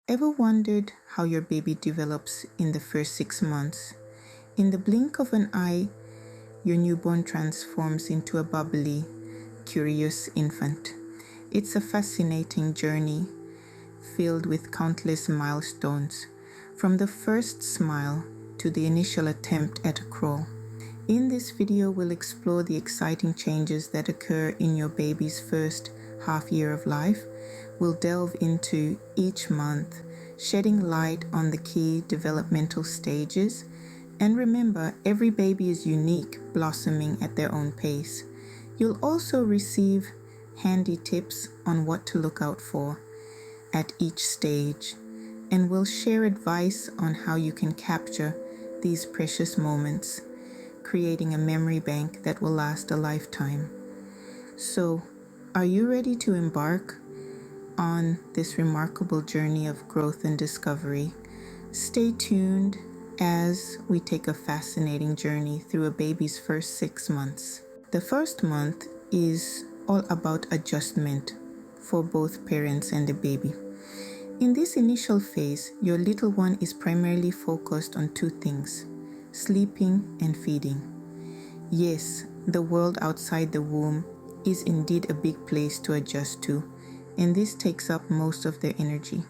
Ever wondered how your baby develops in the first 6 months? In the blink of an eye, your newborn transforms into a bubbly, curious infant. It's a fascinating journey filled with countless milestones, from the first smile to the initial attempt at a crawl. In this video, we'll explore the exciting changes that occur in your baby's first half year of life. We'll delve into each month, shedding light on the key developmental stages. And remember, every baby is unique, blossoming at their own pace. You'll also receive handy tips on what to look out for at each stage, and we'll share advice on how you can capture these precious moments, creating a memory bank that will last a lifetime. So, are you ready to embark on this remarkable journey of growth and discovery? Stay tuned as we take a fascinating journey through a baby's first 6 months. The first month is all about adjustment for both parents and the baby. In this initial phase, your little one is primarily focused on two things: sleeping and feeding. Yes, the world outside the womb is indeed a big place to adjust to, and this takes up most of their energy.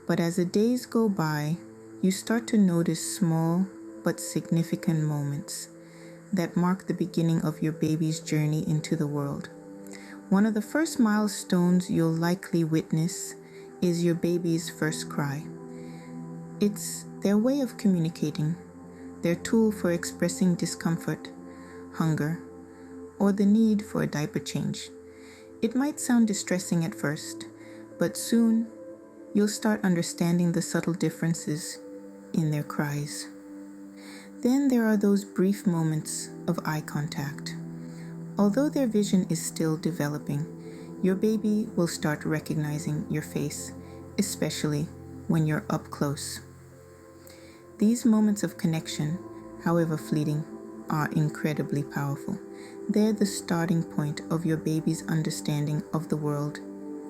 But as the days go by, you start to notice small but significant moments that mark the beginning of your baby's journey into the world. One of the first milestones you'll likely witness is your baby's first cry. It's their way of communicating, their tool for expressing discomfort, hunger, or the need for a diaper change. It might sound distressing at first, but soon you'll start understanding the subtle differences in their cries. Then there are those brief moments of eye contact. Although their vision is still developing, your baby will start recognizing your face, especially when you're up close. These moments of connection, however fleeting, are incredibly powerful. They're the starting point of your baby's understanding of the world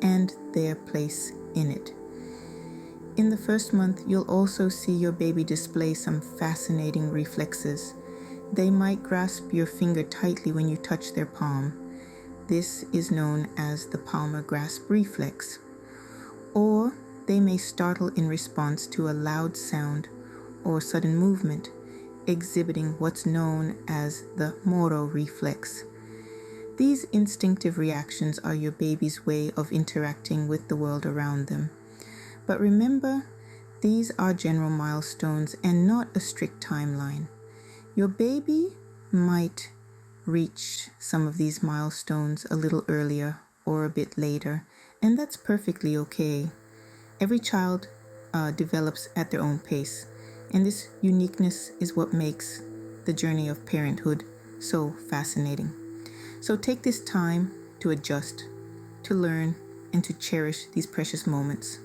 and their place in it. In the first month, you'll also see your baby display some fascinating reflexes. They might grasp your finger tightly when you touch their palm. This is known as the palmar grasp reflex. Or they may startle in response to a loud sound or sudden movement, exhibiting what's known as the moro reflex. These instinctive reactions are your baby's way of interacting with the world around them. But remember, these are general milestones and not a strict timeline. Your baby might reach some of these milestones a little earlier or a bit later, and that's perfectly okay. Every child develops at their own pace, and this uniqueness is what makes the journey of parenthood so fascinating. So take this time to adjust, to learn, and to cherish these precious moments.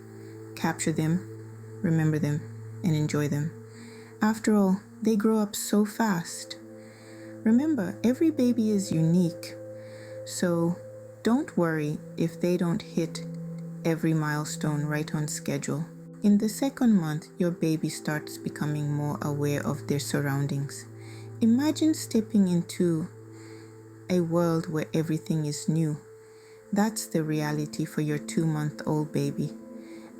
Capture them, remember them, and enjoy them. After all, they grow up so fast. Remember, every baby is unique, so don't worry if they don't hit every milestone right on schedule. In the second month, your baby starts becoming more aware of their surroundings. Imagine stepping into a world where everything is new. That's the reality for your 2-month-old baby.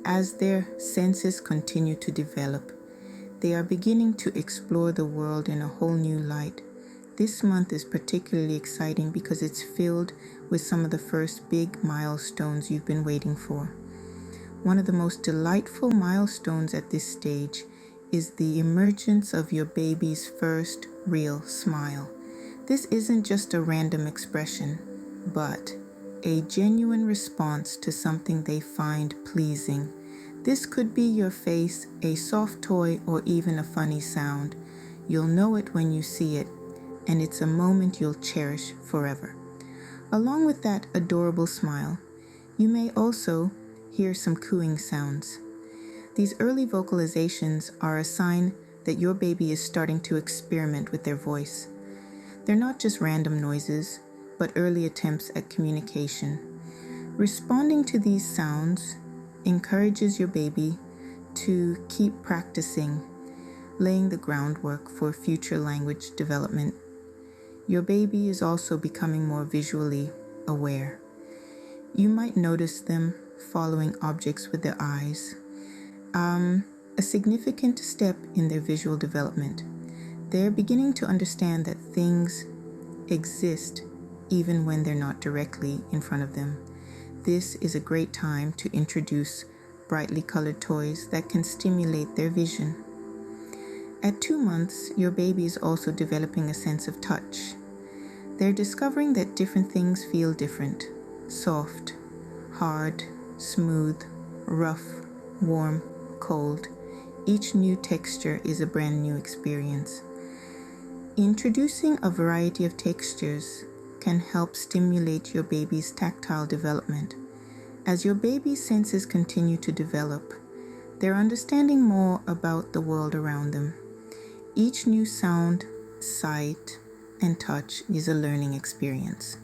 As their senses continue to develop, they are beginning to explore the world in a whole new light. This month is particularly exciting because it's filled with some of the first big milestones you've been waiting for. One of the most delightful milestones at this stage is the emergence of your baby's first real smile. This isn't just a random expression, but a genuine response to something they find pleasing. This could be your face, a soft toy, or even a funny sound. You'll know it when you see it, and it's a moment you'll cherish forever. Along with that adorable smile, you may also hear some cooing sounds. These early vocalizations are a sign that your baby is starting to experiment with their voice. They're not just random noises, but early attempts at communication. Responding to these sounds encourages your baby to keep practicing, laying the groundwork for future language development. Your baby is also becoming more visually aware. You might notice them following objects with their eyes, a significant step in their visual development. They're beginning to understand that things exist even when they're not directly in front of them. This is a great time to introduce brightly colored toys that can stimulate their vision. At 2 months, your baby is also developing a sense of touch. They're discovering that different things feel different: soft, hard, smooth, rough, warm, cold. Each new texture is a brand new experience. Introducing a variety of textures can help stimulate your baby's tactile development. As your baby's senses continue to develop, they're understanding more about the world around them. Each new sound, sight, and touch is a learning experience.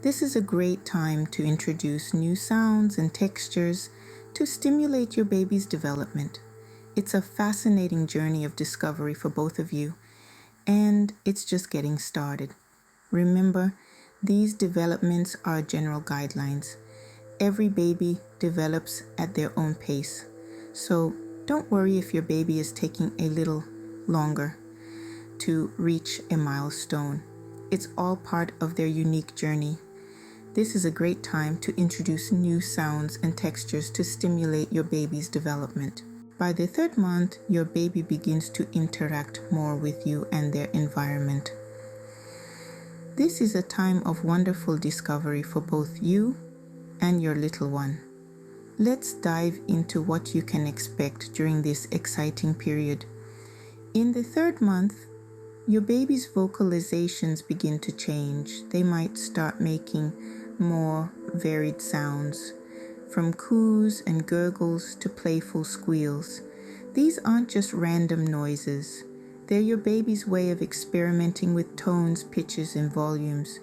This is a great time to introduce new sounds and textures to stimulate your baby's development. It's a fascinating journey of discovery for both of you, and it's just getting started. Remember, these developments are general guidelines. Every baby develops at their own pace, so don't worry if your baby is taking a little longer to reach a milestone. It's all part of their unique journey. This is a great time to introduce new sounds and textures to stimulate your baby's development. By the 3rd month, your baby begins to interact more with you and their environment. This is a time of wonderful discovery for both you and your little one. Let's dive into what you can expect during this exciting period. In the 3rd month, your baby's vocalizations begin to change. They might start making more varied sounds, from coos and gurgles to playful squeals. These aren't just random noises. They're your baby's way of experimenting with tones, pitches, and volumes.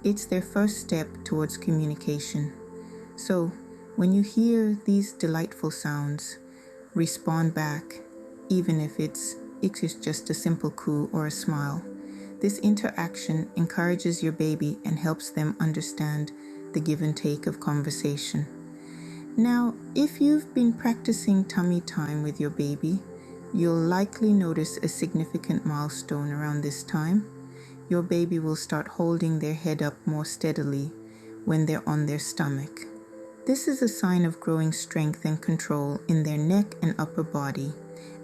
It's their first step towards communication. So, when you hear these delightful sounds, respond back, even if it's just a simple coo or a smile. This interaction encourages your baby and helps them understand the give and take of conversation. Now, if you've been practicing tummy time with your baby, you'll likely notice a significant milestone around this time. Your baby will start holding their head up more steadily when they're on their stomach. This is a sign of growing strength and control in their neck and upper body.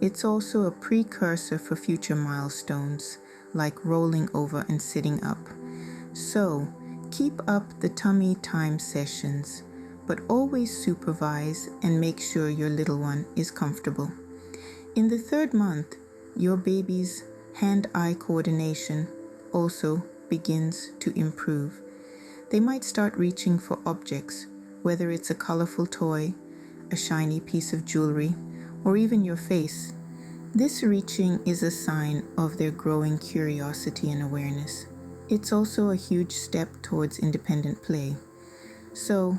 It's also a precursor for future milestones, like rolling over and sitting up. So, keep up the tummy time sessions, but always supervise and make sure your little one is comfortable. In the 3rd month, your baby's hand-eye coordination also begins to improve. They might start reaching for objects, whether it's a colorful toy, a shiny piece of jewelry, or even your face. This reaching is a sign of their growing curiosity and awareness. It's also a huge step towards independent play. So,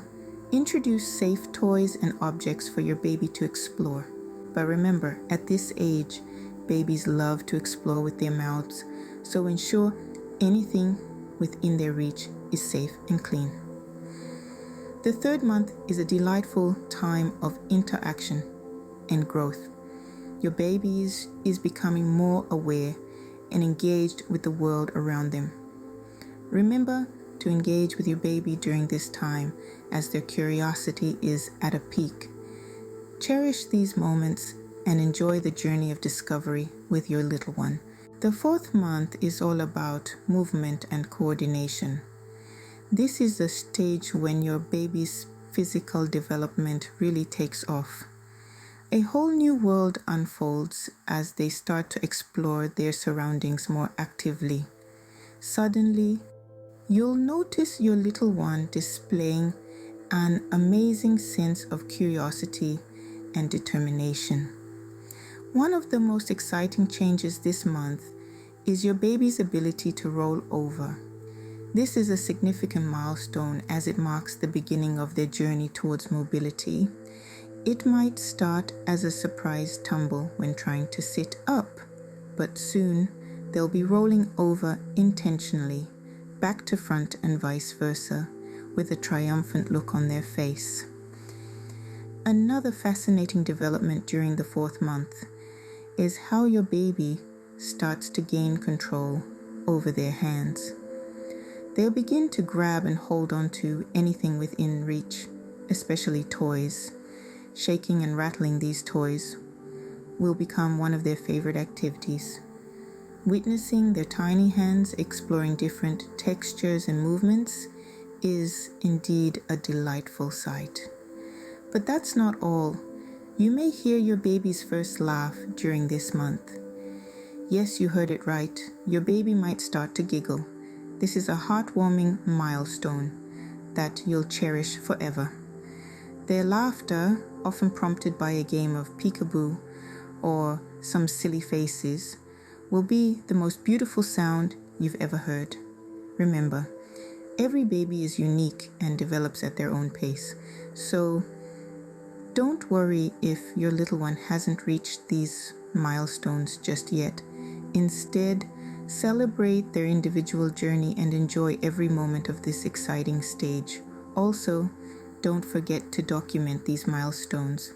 introduce safe toys and objects for your baby to explore. But remember, at this age, babies love to explore with their mouths, so ensure anything within their reach is safe and clean. The 3rd month is a delightful time of interaction and growth. Your baby is becoming more aware and engaged with the world around them. Remember to engage with your baby during this time as their curiosity is at a peak. Cherish these moments and enjoy the journey of discovery with your little one. The 4th month is all about movement and coordination. This is the stage when your baby's physical development really takes off. A whole new world unfolds as they start to explore their surroundings more actively. Suddenly, you'll notice your little one displaying an amazing sense of curiosity and determination. One of the most exciting changes this month is your baby's ability to roll over. This is a significant milestone as it marks the beginning of their journey towards mobility. It might start as a surprise tumble when trying to sit up, but soon they'll be rolling over intentionally, back to front and vice versa, with a triumphant look on their face. Another fascinating development during the 4th month is how your baby starts to gain control over their hands. They'll begin to grab and hold on to anything within reach, especially toys. Shaking and rattling these toys will become one of their favorite activities. Witnessing their tiny hands exploring different textures and movements is indeed a delightful sight. But that's not all. You may hear your baby's first laugh during this month. Yes, you heard it right. Your baby might start to giggle. This is a heartwarming milestone that you'll cherish forever. Their laughter, often prompted by a game of peekaboo or some silly faces, will be the most beautiful sound you've ever heard. Remember, every baby is unique and develops at their own pace, so don't worry if your little one hasn't reached these milestones just yet. Instead, celebrate their individual journey and enjoy every moment of this exciting stage. Also, don't forget to document these milestones,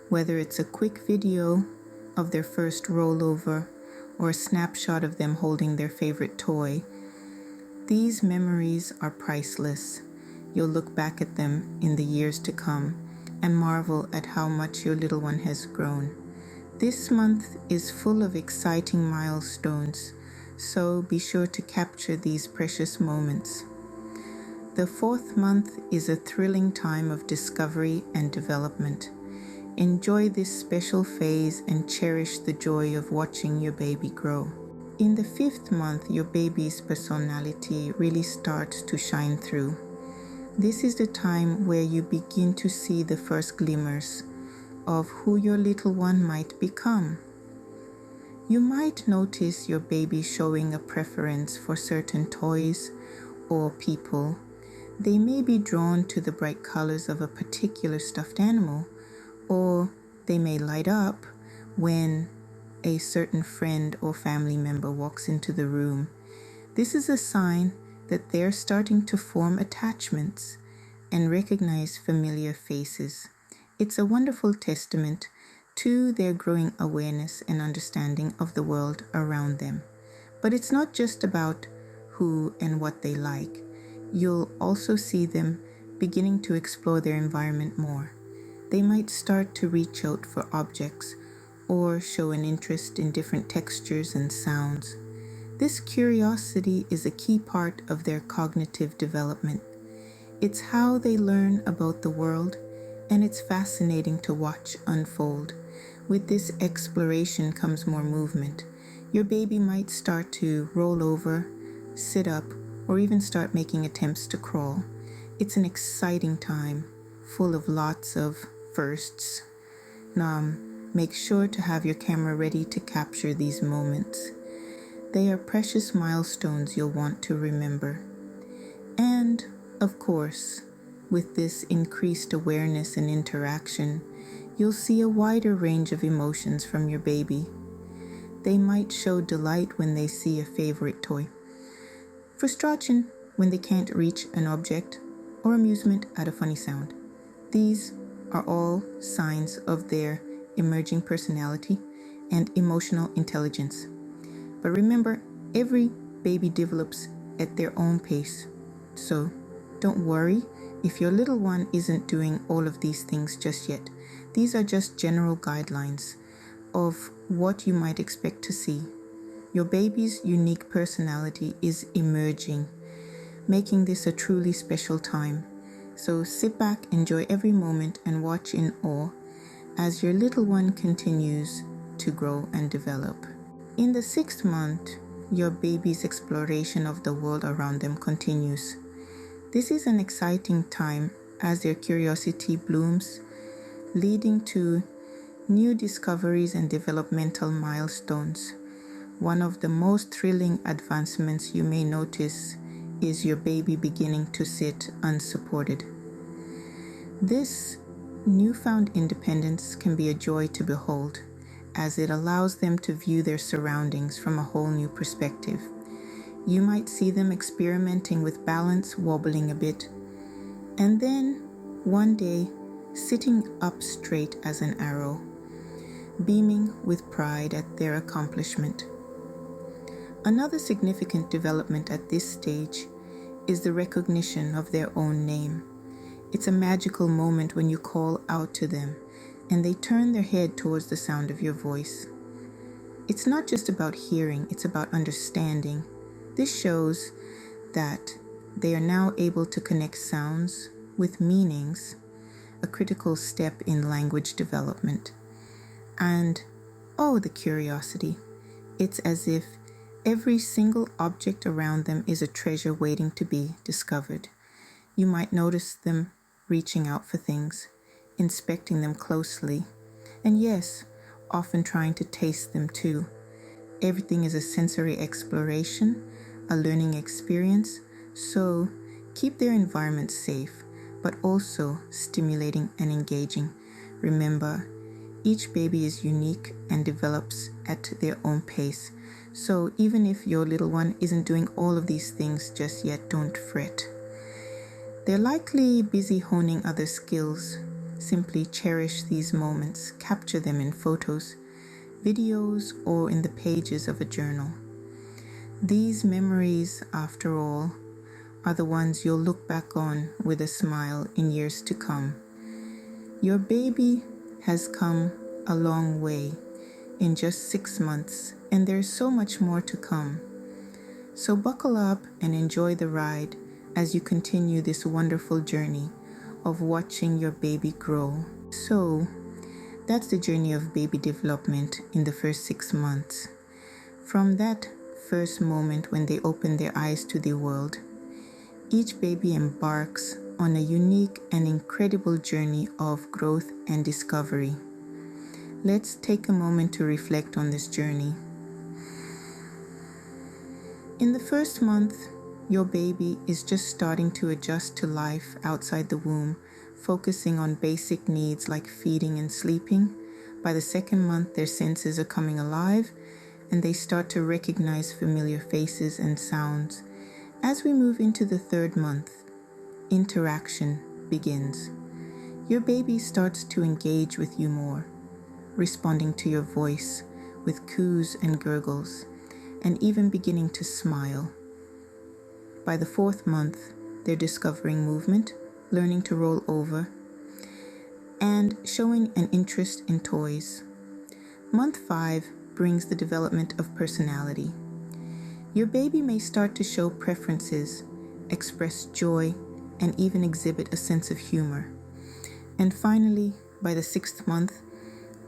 whether it's a quick video of their first rollover or a snapshot of them holding their favorite toy. These memories are priceless. You'll look back at them in the years to come and marvel at how much your little one has grown. This month is full of exciting milestones, so be sure to capture these precious moments. The 4th month is a thrilling time of discovery and development. Enjoy this special phase and cherish the joy of watching your baby grow. In the 5th month, your baby's personality really starts to shine through. This is the time where you begin to see the first glimmers of who your little one might become. You might notice your baby showing a preference for certain toys or people. They may be drawn to the bright colors of a particular stuffed animal, or they may light up when a certain friend or family member walks into the room. This is a sign that they're starting to form attachments and recognize familiar faces. It's a wonderful testament to their growing awareness and understanding of the world around them. But it's not just about who and what they like. You'll also see them beginning to explore their environment more. They might start to reach out for objects or show an interest in different textures and sounds. This curiosity is a key part of their cognitive development. It's how they learn about the world, and it's fascinating to watch unfold. With this exploration comes more movement. Your baby might start to roll over, sit up, or even start making attempts to crawl. It's an exciting time, full of lots of firsts. Make sure to have your camera ready to capture these moments. They are precious milestones you'll want to remember. And, of course, with this increased awareness and interaction, you'll see a wider range of emotions from your baby. They might show delight when they see a favorite toy, frustration when they can't reach an object, or amusement at a funny sound. These are all signs of their emerging personality and emotional intelligence. But remember, every baby develops at their own pace. So don't worry if your little one isn't doing all of these things just yet. These are just general guidelines of what you might expect to see. Your baby's unique personality is emerging, making this a truly special time. So sit back, enjoy every moment, and watch in awe as your little one continues to grow and develop. In the 6th month, your baby's exploration of the world around them continues. This is an exciting time as their curiosity blooms, leading to new discoveries and developmental milestones. One of the most thrilling advancements you may notice is your baby beginning to sit unsupported. This Newfound independence can be a joy to behold, as it allows them to view their surroundings from a whole new perspective. You might see them experimenting with balance, wobbling a bit, and then, one day, sitting up straight as an arrow, beaming with pride at their accomplishment. Another significant development at this stage is the recognition of their own name. It's a magical moment when you call out to them and they turn their head towards the sound of your voice. It's not just about hearing, it's about understanding. This shows that they are now able to connect sounds with meanings, a critical step in language development. And, oh, the curiosity. It's as if every single object around them is a treasure waiting to be discovered. You might notice them reaching out for things, inspecting them closely, and yes, often trying to taste them too. Everything is a sensory exploration, a learning experience, so keep their environment safe, but also stimulating and engaging. Remember, each baby is unique and develops at their own pace, so even if your little one isn't doing all of these things just yet, don't fret. They're likely busy honing other skills. Simply cherish these moments, capture them in photos, videos, or in the pages of a journal. These memories, after all, are the ones you'll look back on with a smile in years to come. Your baby has come a long way in just 6 months, and there's so much more to come. So buckle up and enjoy the ride as you continue this wonderful journey of watching your baby grow. So that's the journey of baby development in the first 6 months. From that first moment when they open their eyes to the world, each baby embarks on a unique and incredible journey of growth and discovery. Let's take a moment to reflect on this journey. In the first month, your baby is just starting to adjust to life outside the womb, focusing on basic needs like feeding and sleeping. By the second month, their senses are coming alive and they start to recognize familiar faces and sounds. As we move into the third month, interaction begins. Your baby starts to engage with you more, responding to your voice with coos and gurgles, and even beginning to smile. By the fourth month, they're discovering movement, learning to roll over, and showing an interest in toys. Month 5 brings the development of personality. Your baby may start to show preferences, express joy, and even exhibit a sense of humor. And finally, by the 6th month,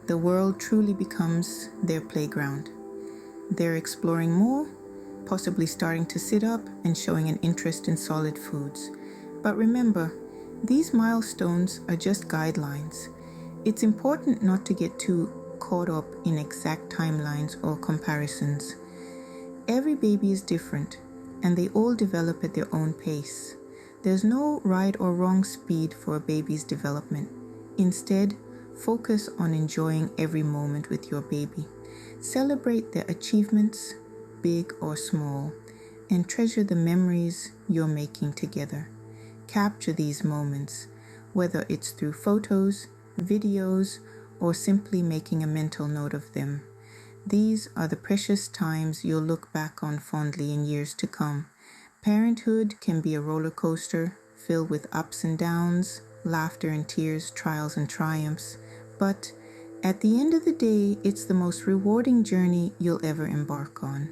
the world truly becomes their playground. They're exploring more, possibly starting to sit up and showing an interest in solid foods. But remember, these milestones are just guidelines. It's important not to get too caught up in exact timelines or comparisons. Every baby is different, and they all develop at their own pace. There's no right or wrong speed for a baby's development. Instead, focus on enjoying every moment with your baby. Celebrate their achievements, big or small, and treasure the memories you're making together. Capture these moments, whether it's through photos, videos, or simply making a mental note of them. These are the precious times you'll look back on fondly in years to come. Parenthood can be a roller coaster filled with ups and downs, laughter and tears, trials and triumphs. But at the end of the day, it's the most rewarding journey you'll ever embark on.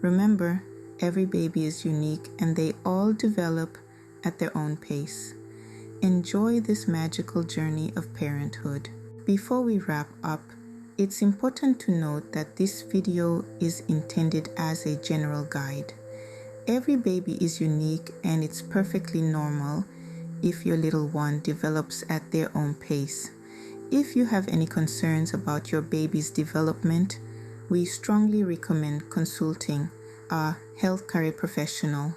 Remember, every baby is unique and they all develop at their own pace. Enjoy this magical journey of parenthood. Before we wrap up, it's important to note that this video is intended as a general guide. Every baby is unique and it's perfectly normal if your little one develops at their own pace. If you have any concerns about your baby's development, we strongly recommend consulting a health career professional.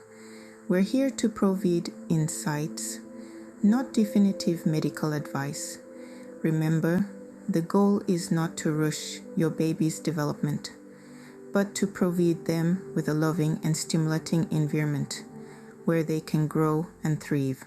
We're here to provide insights, not definitive medical advice. Remember, the goal is not to rush your baby's development, but to provide them with a loving and stimulating environment where they can grow and thrive.